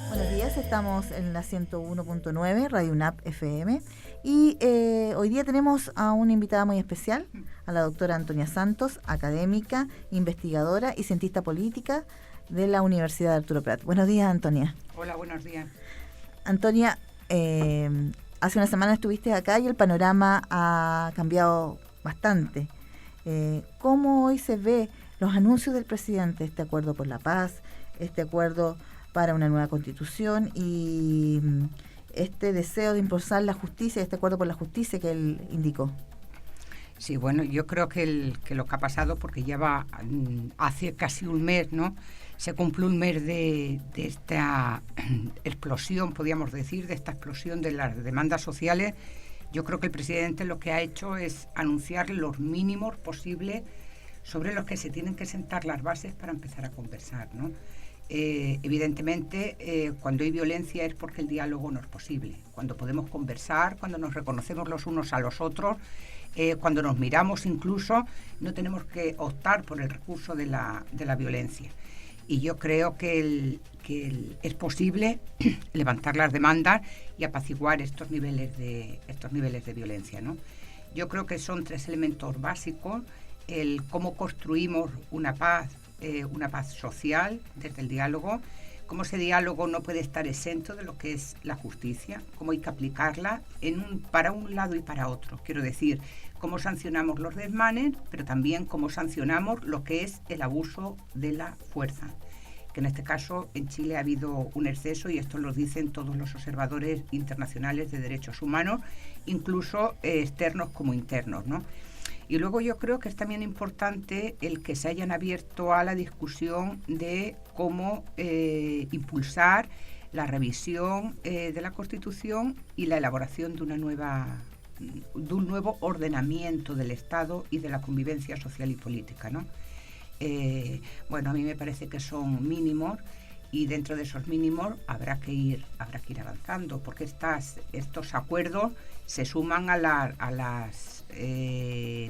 Buenos días, estamos en la 101.9 Radio UNAP FM y hoy día tenemos a una invitada muy especial, a la doctora Antonia Santos, académica, investigadora y cientista política de la Universidad de Arturo Prat. Buenos días, Antonia. Hola, buenos días. Antonia, hace una semana estuviste acá y el panorama ha cambiado bastante. ¿Cómo hoy se ve los anuncios del presidente, este acuerdo por la paz, este acuerdo para una nueva constitución y este deseo de impulsar la justicia, este acuerdo por la justicia que él indicó? Sí, bueno, yo creo que lo que ha pasado, porque lleva hace casi un mes, ¿no? Se cumple un mes de esta explosión, podríamos decir, de esta explosión de las demandas sociales. Yo creo que el presidente lo que ha hecho es anunciar los mínimos posibles sobre los que se tienen que sentar las bases para empezar a conversar, ¿no? Evidentemente, cuando hay violencia es porque el diálogo no es posible. Cuando podemos conversar, cuando nos reconocemos los unos a los otros, cuando nos miramos incluso, no tenemos que optar por el recurso de la violencia. Y yo creo que es posible levantar las demandas y apaciguar estos niveles de violencia, ¿no? Yo creo que son tres elementos básicos: el cómo construimos una paz social desde el diálogo, cómo ese diálogo no puede estar exento de lo que es la justicia, cómo hay que aplicarla para un lado y para otro. Quiero decir, cómo sancionamos los desmanes, pero también cómo sancionamos lo que es el abuso de la fuerza, que en este caso en Chile ha habido un exceso, y esto lo dicen todos los observadores internacionales de derechos humanos, incluso externos como internos, ¿no? Y luego yo creo que es también importante el que se hayan abierto a la discusión de cómo impulsar la revisión de la Constitución y la elaboración de un nuevo ordenamiento del Estado y de la convivencia social y política, ¿no? Bueno, a mí me parece que son mínimos, y dentro de esos mínimos habrá que ir avanzando, porque estos acuerdos se suman a las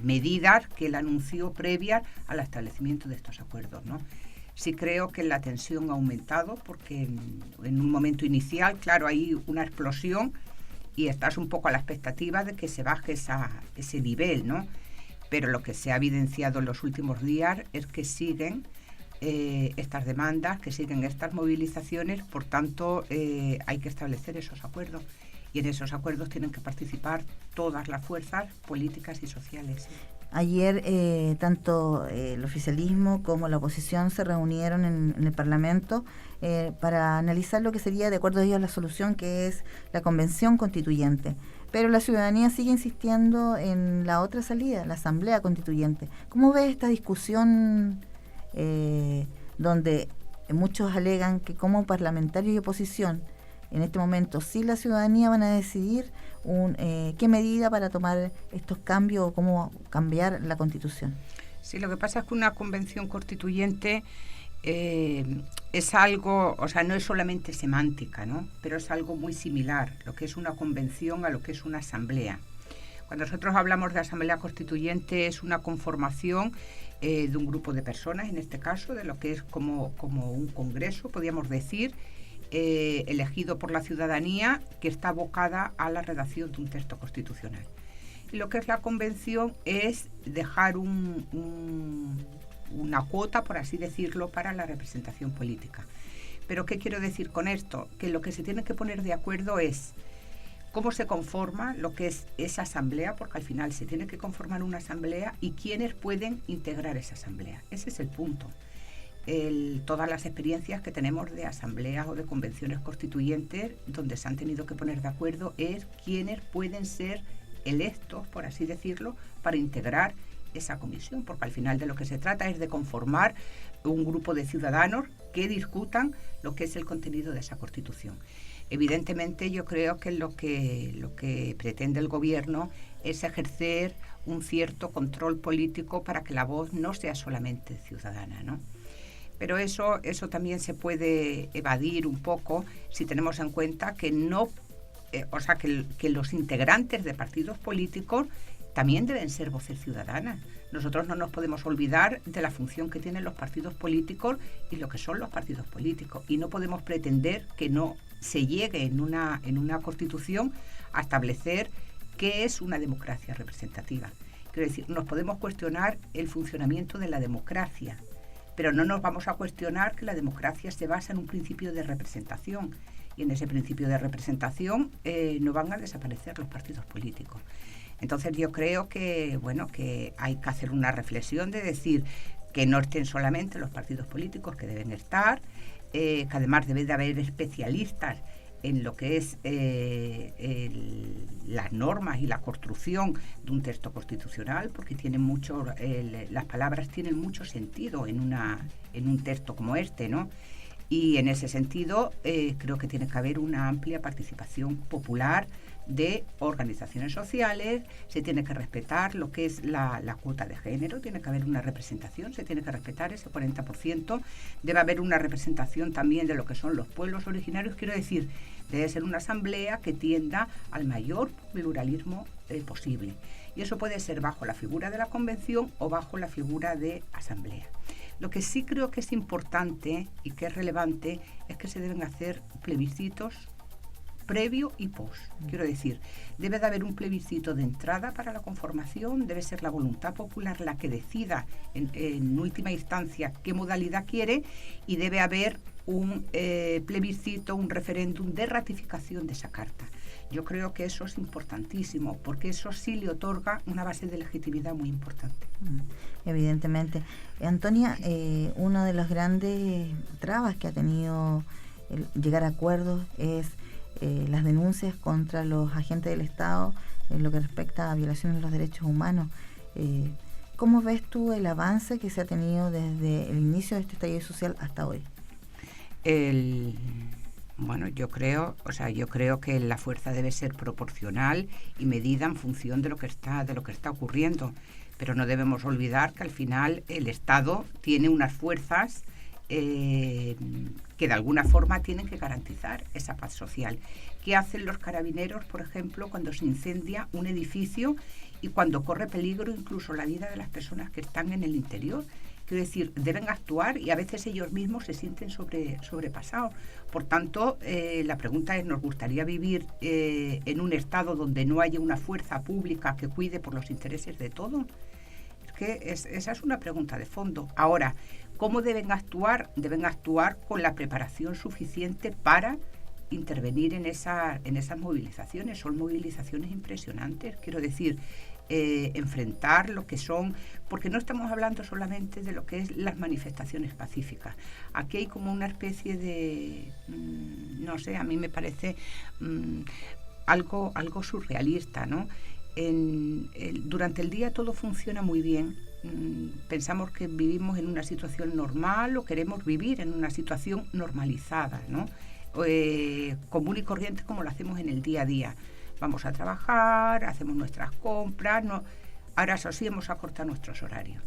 medidas que él anunció previas al establecimiento de estos acuerdos, ¿no? Sí creo que la tensión ha aumentado, porque en un momento inicial, claro, hay una explosión y estás un poco a la expectativa de que se baje ese nivel, ¿no? Pero lo que se ha evidenciado en los últimos días es que siguen estas demandas, que siguen estas movilizaciones. Por tanto, hay que establecer esos acuerdos, y en esos acuerdos tienen que participar todas las fuerzas políticas y sociales. Ayer tanto el oficialismo como la oposición se reunieron en el Parlamento para analizar lo que sería, de acuerdo a ellos, la solución, que es la convención constituyente. Pero la ciudadanía sigue insistiendo en la otra salida, la asamblea constituyente. ¿Cómo ves esta discusión donde muchos alegan que como parlamentarios y oposición, en este momento sí la ciudadanía van a decidir qué medida para tomar estos cambios o cómo cambiar la Constitución? Sí, lo que pasa es que una convención constituyente es algo, o sea, no es solamente semántica, ¿no? Pero es algo muy similar, lo que es una convención a lo que es una asamblea. Cuando nosotros hablamos de asamblea constituyente, es una conformación de un grupo de personas, en este caso, de lo que es como un congreso, podríamos decir, elegido por la ciudadanía, que está abocada a la redacción de un texto constitucional. Y lo que es la convención es dejar una cuota, por así decirlo, para la representación política. ¿Pero qué quiero decir con esto? Que lo que se tiene que poner de acuerdo es cómo se conforma lo que es esa asamblea, porque al final se tiene que conformar una asamblea, y quiénes pueden integrar esa asamblea. Ese es el punto. Todas las experiencias que tenemos de asambleas o de convenciones constituyentes donde se han tenido que poner de acuerdo es quiénes pueden ser electos, por así decirlo, para integrar esa comisión, porque al final de lo que se trata es de conformar un grupo de ciudadanos que discutan lo que es el contenido de esa Constitución. Evidentemente, yo creo que lo que pretende el gobierno es ejercer un cierto control político para que la voz no sea solamente ciudadana, ¿no? Pero eso también se puede evadir un poco si tenemos en cuenta que que los integrantes de partidos políticos también deben ser voces ciudadanas. Nosotros no nos podemos olvidar de la función que tienen los partidos políticos y lo que son los partidos políticos. Y no podemos pretender que no se llegue en una Constitución a establecer qué es una democracia representativa. Quiero decir, nos podemos cuestionar el funcionamiento de la democracia, pero no nos vamos a cuestionar que la democracia se basa en un principio de representación. Y en ese principio de representación no van a desaparecer los partidos políticos. Entonces yo creo que, bueno, que hay que hacer una reflexión de decir que no estén solamente los partidos políticos, que deben estar, que además debe de haber especialistas en lo que es las normas y la construcción de un texto constitucional, porque tienen mucho, las palabras tienen mucho sentido en un texto como este, ¿no? Y en ese sentido creo que tiene que haber una amplia participación popular de organizaciones sociales, se tiene que respetar lo que es la cuota de género, tiene que haber una representación, se tiene que respetar ese 40%, debe haber una representación también de lo que son los pueblos originarios, quiero decir, debe ser una asamblea que tienda al mayor pluralismo posible. Y eso puede ser bajo la figura de la convención o bajo la figura de asamblea. Lo que sí creo que es importante y que es relevante es que se deben hacer plebiscitos previo y post. Quiero decir, debe de haber un plebiscito de entrada para la conformación, debe ser la voluntad popular la que decida en última instancia qué modalidad quiere, y debe haber un plebiscito, un referéndum de ratificación de esa carta. Yo creo que eso es importantísimo, porque eso sí le otorga una base de legitimidad muy importante. Evidentemente. Antonia, una de las grandes trabas que ha tenido llegar a acuerdos es las denuncias contra los agentes del Estado en lo que respecta a violaciones de los derechos humanos. ¿Cómo ves tú el avance que se ha tenido desde el inicio de este estallido social hasta hoy? Bueno, yo creo que la fuerza debe ser proporcional y medida en función de lo que está ocurriendo, pero no debemos olvidar que al final el Estado tiene unas fuerzas que de alguna forma tienen que garantizar esa paz social. ¿Qué hacen los carabineros, por ejemplo, cuando se incendia un edificio y cuando corre peligro incluso la vida de las personas que están en el interior? Quiero decir, deben actuar y a veces ellos mismos se sienten sobrepasados. Por tanto, la pregunta es, ¿nos gustaría vivir en un Estado donde no haya una fuerza pública que cuide por los intereses de todos? Es que esa es una pregunta de fondo. Ahora, ¿cómo deben actuar? Deben actuar con la preparación suficiente para intervenir en esas movilizaciones. Son movilizaciones impresionantes, quiero decir, enfrentar lo que son, porque no estamos hablando solamente de lo que es las manifestaciones pacíficas. Aquí hay como una especie de, no sé, a mí me parece algo surrealista, ¿no? Durante el día todo funciona muy bien. Pensamos que vivimos en una situación normal o queremos vivir en una situación normalizada, ¿no? Común y corriente como lo hacemos en el día a día. Vamos a trabajar, hacemos nuestras compras, ahora eso sí hemos acortado nuestros horarios.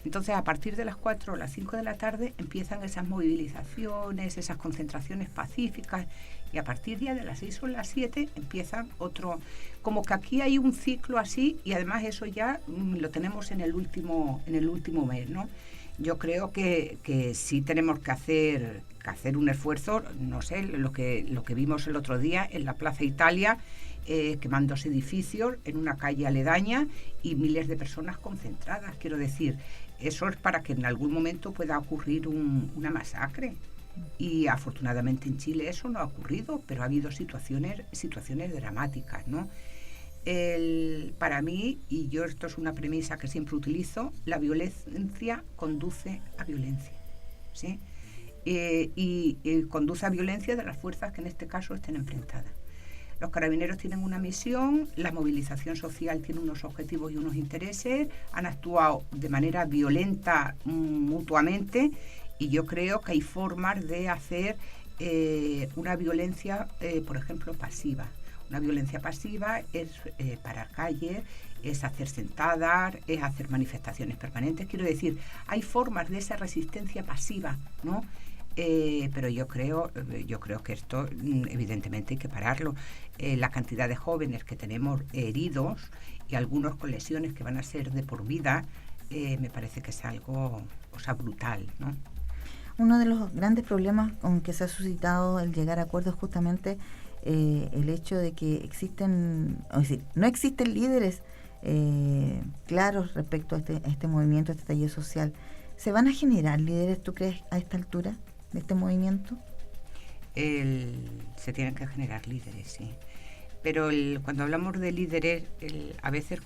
Entonces, a partir de las 4 o las 5 de la tarde empiezan esas movilizaciones, esas concentraciones pacíficas, y a partir ya de las 6 o las 7 empiezan otro. Como que aquí hay un ciclo así, y además eso ya lo tenemos en el último mes, ¿no? Yo creo que sí tenemos que hacer un esfuerzo, no sé, lo que vimos el otro día en la Plaza Italia, quemándose edificios en una calle aledaña y miles de personas concentradas. Quiero decir, eso es para que en algún momento pueda ocurrir una masacre. Y afortunadamente en Chile eso no ha ocurrido, pero ha habido situaciones dramáticas, ¿no? Para mí, y yo esto es una premisa que siempre utilizo, la violencia conduce a violencia, ¿sí? Y conduce a violencia de las fuerzas que en este caso estén enfrentadas. Los carabineros tienen una misión, la movilización social tiene unos objetivos y unos intereses, han actuado de manera violenta mutuamente, y yo creo que hay formas de hacer una violencia, por ejemplo, pasiva. Una violencia pasiva es parar calles, es hacer sentadas, es hacer manifestaciones permanentes. Quiero decir, hay formas de esa resistencia pasiva, ¿no?, Pero yo creo que esto evidentemente hay que pararlo. La cantidad de jóvenes que tenemos heridos y algunos con lesiones que van a ser de por vida, me parece que es algo, o sea, brutal, ¿no? Uno de los grandes problemas con que se ha suscitado el llegar a acuerdos es justamente el hecho de que no existen líderes claros respecto a este movimiento, a este estallido social. ¿Se van a generar líderes, tú crees, a esta altura de este movimiento? Se tienen que generar líderes, sí. Pero cuando hablamos de líderes, a veces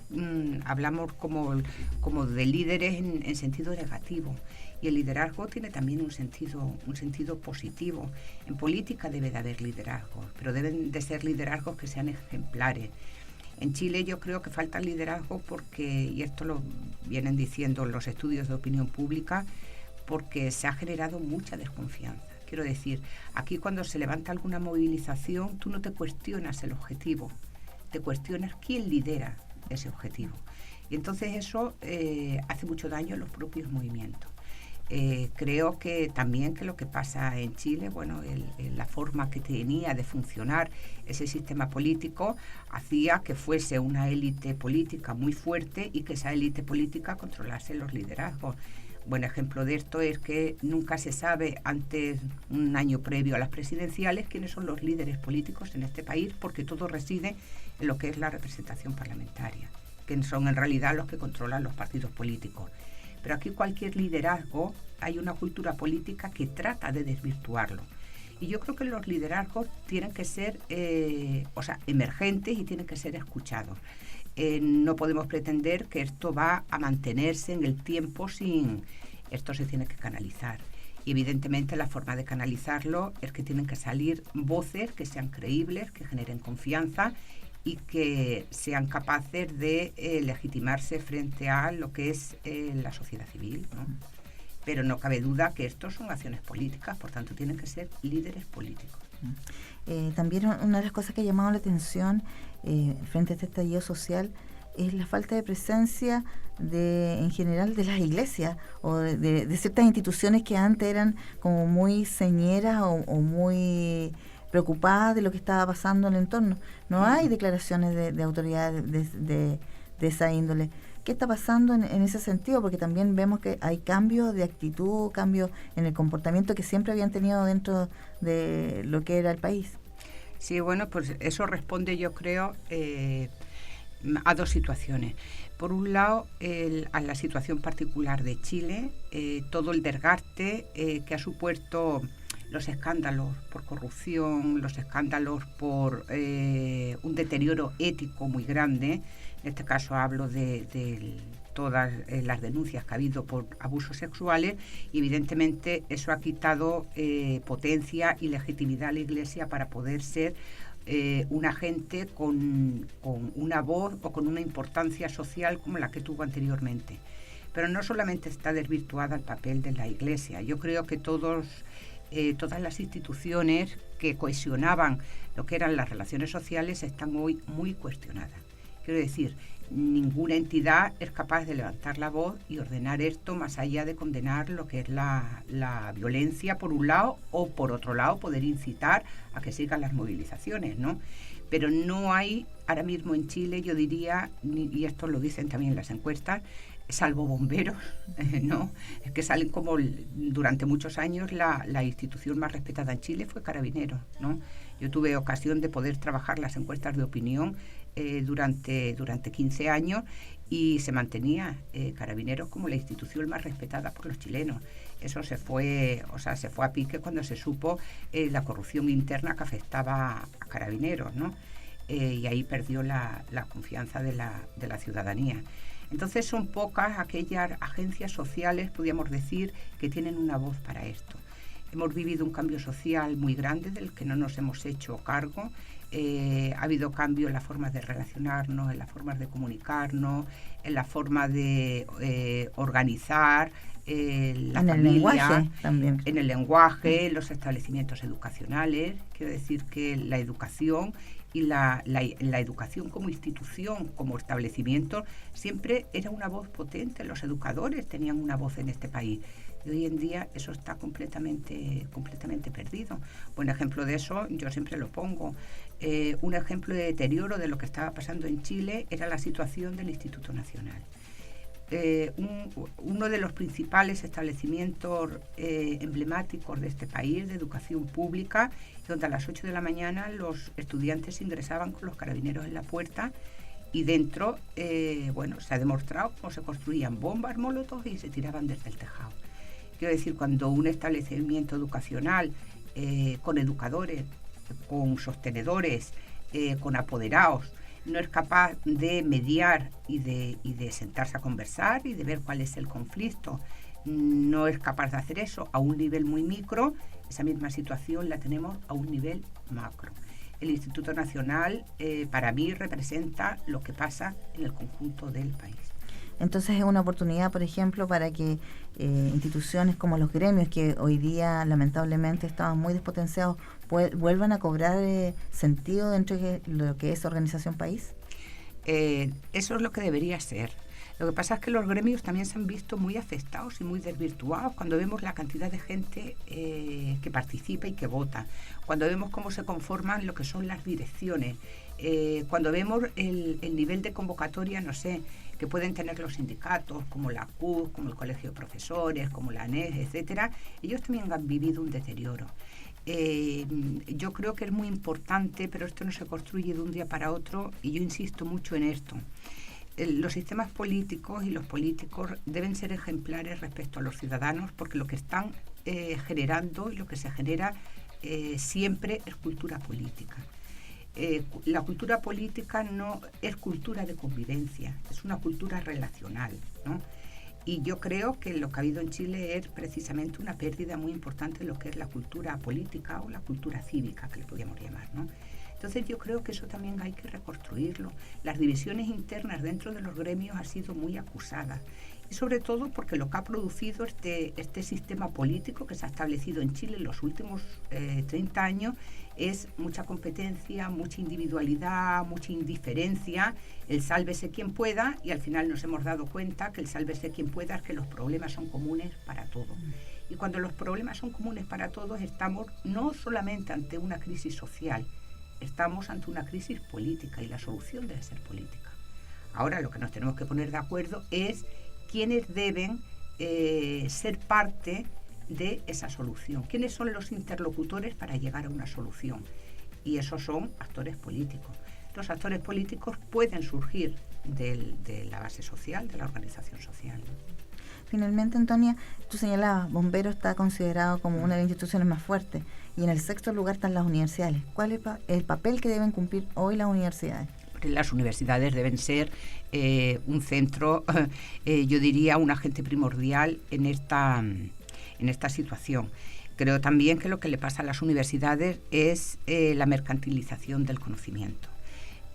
hablamos como de líderes en sentido negativo. Y el liderazgo tiene también un sentido positivo. En política debe de haber liderazgos, pero deben de ser liderazgos que sean ejemplares. En Chile yo creo que falta liderazgo porque, y esto lo vienen diciendo los estudios de opinión pública, porque se ha generado mucha desconfianza. Quiero decir, aquí cuando se levanta alguna movilización, tú no te cuestionas el objetivo, te cuestionas quién lidera ese objetivo. Y entonces eso hace mucho daño a los propios movimientos. Creo que también que lo que pasa en Chile, la forma que tenía de funcionar ese sistema político hacía que fuese una élite política muy fuerte y que esa élite política controlase los liderazgos. Buen ejemplo de esto es que nunca se sabe antes, un año previo a las presidenciales, quiénes son los líderes políticos en este país, porque todo reside en lo que es la representación parlamentaria, que son en realidad los que controlan los partidos políticos. Pero aquí cualquier liderazgo, hay una cultura política que trata de desvirtuarlo. Y yo creo que los liderazgos tienen que ser emergentes y tienen que ser escuchados. No podemos pretender que esto va a mantenerse en el tiempo esto se tiene que canalizar. Y evidentemente la forma de canalizarlo es que tienen que salir voces que sean creíbles, que generen confianza y que sean capaces de legitimarse frente a lo que es la sociedad civil, ¿no? Pero no cabe duda que estos son acciones políticas, por tanto tienen que ser líderes políticos. También una de las cosas que ha llamado la atención frente a este estallido social es la falta de presencia en general de las iglesias o de ciertas instituciones que antes eran como muy señeras o muy preocupadas de lo que estaba pasando en el entorno. No hay declaraciones de autoridades de esa índole. ¿Qué está pasando en ese sentido? Porque también vemos que hay cambios de actitud, cambios en el comportamiento que siempre habían tenido dentro de lo que era el país. Sí, bueno, pues eso responde, yo creo, a dos situaciones. Por un lado, a la situación particular de Chile, todo el desgaste que ha supuesto los escándalos por corrupción, los escándalos por un deterioro ético muy grande. En este caso hablo de todas las denuncias que ha habido por abusos sexuales y evidentemente eso ha quitado potencia y legitimidad a la Iglesia para poder ser un agente con una voz o con una importancia social como la que tuvo anteriormente. Pero no solamente está desvirtuada el papel de la Iglesia, yo creo que todas las instituciones que cohesionaban lo que eran las relaciones sociales están hoy muy cuestionadas. Quiero decir, ninguna entidad es capaz de levantar la voz y ordenar esto más allá de condenar lo que es la violencia por un lado o por otro lado poder incitar a que sigan las movilizaciones, ¿no? Pero no hay ahora mismo en Chile, yo diría, y esto lo dicen también las encuestas, salvo bomberos, ¿no? Es que salen como durante muchos años la institución más respetada en Chile fue Carabineros, ¿no? Yo tuve ocasión de poder trabajar las encuestas de opinión durante 15 años y se mantenía Carabineros como la institución más respetada por los chilenos. Eso se fue a pique cuando se supo la corrupción interna que afectaba a Carabineros, ¿no? Y ahí perdió la confianza de la ciudadanía. Entonces son pocas aquellas agencias sociales, podríamos decir, que tienen una voz para esto. Hemos vivido un cambio social muy grande del que no nos hemos hecho cargo. Ha habido cambio en la forma de relacionarnos, en las formas de comunicarnos, en la forma de organizar la familia, el lenguaje también. En el lenguaje, en los establecimientos educacionales. Quiero decir que la educación y la educación como institución, como establecimiento, siempre era una voz potente. Los educadores tenían una voz en este país. Y hoy en día eso está completamente perdido. Buen ejemplo de eso, yo siempre lo pongo. Un ejemplo de deterioro de lo que estaba pasando en Chile era la situación del Instituto Nacional. Uno de los principales establecimientos emblemáticos de este país, de educación pública, donde a las 8 de la mañana los estudiantes ingresaban con los carabineros en la puerta y dentro, se ha demostrado cómo se construían bombas molotov y se tiraban desde el tejado. Quiero decir, cuando un establecimiento educacional con educadores, con sostenedores, con apoderados, no es capaz de mediar y de sentarse a conversar y de ver cuál es el conflicto, no es capaz de hacer eso a un nivel muy micro, esa misma situación la tenemos a un nivel macro. El Instituto Nacional para mí representa lo que pasa en el conjunto del país. Entonces es una oportunidad, por ejemplo, para que instituciones como los gremios, que hoy día lamentablemente estaban muy despotenciados, vuelvan a cobrar sentido dentro de lo que es organización país. Eso es lo que debería ser. Lo que pasa es que los gremios también se han visto muy afectados y muy desvirtuados cuando vemos la cantidad de gente que participa y que vota, cuando vemos cómo se conforman lo que son las direcciones, cuando vemos el nivel de convocatoria, no sé, que pueden tener los sindicatos, como la CUT, como el Colegio de Profesores, como la ANES, etcétera. Ellos también han vivido un deterioro. Yo creo que es muy importante, pero esto no se construye de un día para otro, y yo insisto mucho en esto. Los sistemas políticos y los políticos deben ser ejemplares respecto a los ciudadanos, porque lo que están generando y lo que se genera siempre es cultura política. La cultura política no es cultura de convivencia, es una cultura relacional, ¿no? Y yo creo que lo que ha habido en Chile es precisamente una pérdida muy importante de lo que es la cultura política o la cultura cívica, que le podríamos llamar, ¿no? Entonces yo creo que eso también hay que reconstruirlo. Las divisiones internas dentro de los gremios han sido muy acusadas. Y sobre todo porque lo que ha producido este sistema político que se ha establecido en Chile en los últimos 30 años es mucha competencia, mucha individualidad, mucha indiferencia, el sálvese quien pueda, y al final nos hemos dado cuenta que el sálvese quien pueda es que los problemas son comunes para todos. Y cuando los problemas son comunes para todos, estamos no solamente ante una crisis social, estamos ante una crisis política, y la solución debe ser política. Ahora lo que nos tenemos que poner de acuerdo es quiénes deben ser parte de esa solución, quiénes son los interlocutores para llegar a una solución, y esos son actores políticos. Los actores políticos pueden surgir de la base social, de la organización social. Finalmente, Antonia, tú señalabas, Bombero está considerado como una de las instituciones más fuertes, y en el sexto lugar están las universidades. ¿Cuál es el papel que deben cumplir hoy las universidades? Las universidades deben ser un centro, yo diría, un agente primordial en esta situación. Creo también que lo que le pasa a las universidades es la mercantilización del conocimiento.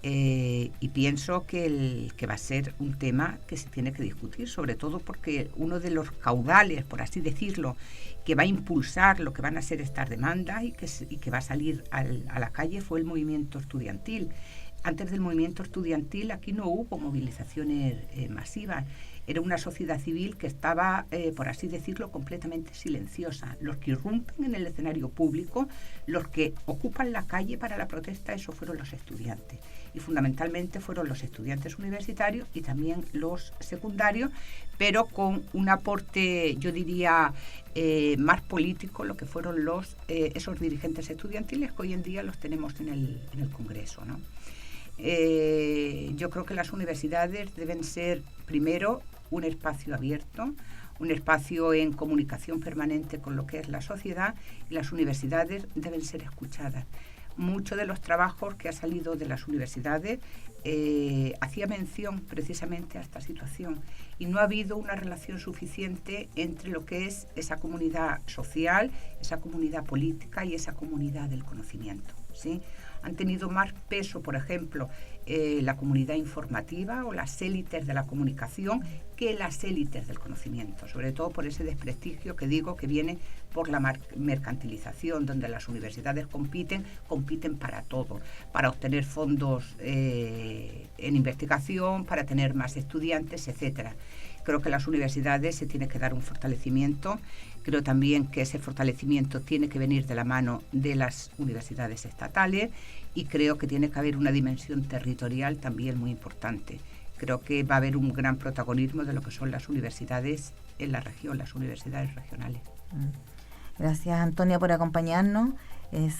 Y pienso que va a ser un tema que se tiene que discutir, sobre todo porque uno de los caudales, por así decirlo, que va a impulsar lo que van a ser estas demandas y que va a salir a la calle fue el movimiento estudiantil. Antes del movimiento estudiantil aquí no hubo movilizaciones masivas. Era una sociedad civil que estaba, por así decirlo, completamente silenciosa. Los que irrumpen en el escenario público, los que ocupan la calle para la protesta, esos fueron los estudiantes. Y fundamentalmente fueron los estudiantes universitarios y también los secundarios, pero con un aporte, yo diría, más político, lo que fueron esos dirigentes estudiantiles que hoy en día los tenemos en el Congreso, ¿no? Yo creo que las universidades deben ser, primero, un espacio abierto, un espacio en comunicación permanente con lo que es la sociedad, y las universidades deben ser escuchadas. Muchos de los trabajos que ha salido de las universidades hacía mención precisamente a esta situación, y no ha habido una relación suficiente entre lo que es esa comunidad social, esa comunidad política y esa comunidad del conocimiento. ¿sí? Han tenido más peso, por ejemplo, la comunidad informativa o las élites de la comunicación que las élites del conocimiento, sobre todo por ese desprestigio que digo que viene por la mercantilización, donde las universidades compiten para todo, para obtener fondos en investigación, para tener más estudiantes, etcétera. Creo que las universidades se tiene que dar un fortalecimiento. Creo también que ese fortalecimiento tiene que venir de la mano de las universidades estatales y creo que tiene que haber una dimensión territorial también muy importante. Creo que va a haber un gran protagonismo de lo que son las universidades en la región, las universidades regionales. Gracias, Antonia, por acompañarnos.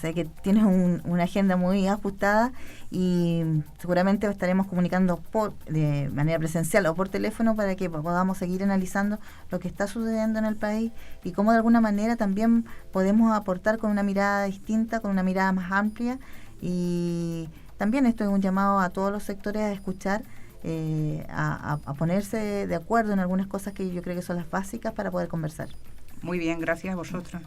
Sé que tienes una agenda muy ajustada y seguramente estaremos comunicando de manera presencial o por teléfono para que podamos seguir analizando lo que está sucediendo en el país y cómo de alguna manera también podemos aportar con una mirada distinta, con una mirada más amplia. Y también esto es un llamado a todos los sectores a escuchar, a ponerse de acuerdo en algunas cosas que yo creo que son las básicas para poder conversar. Muy bien, gracias a vosotros.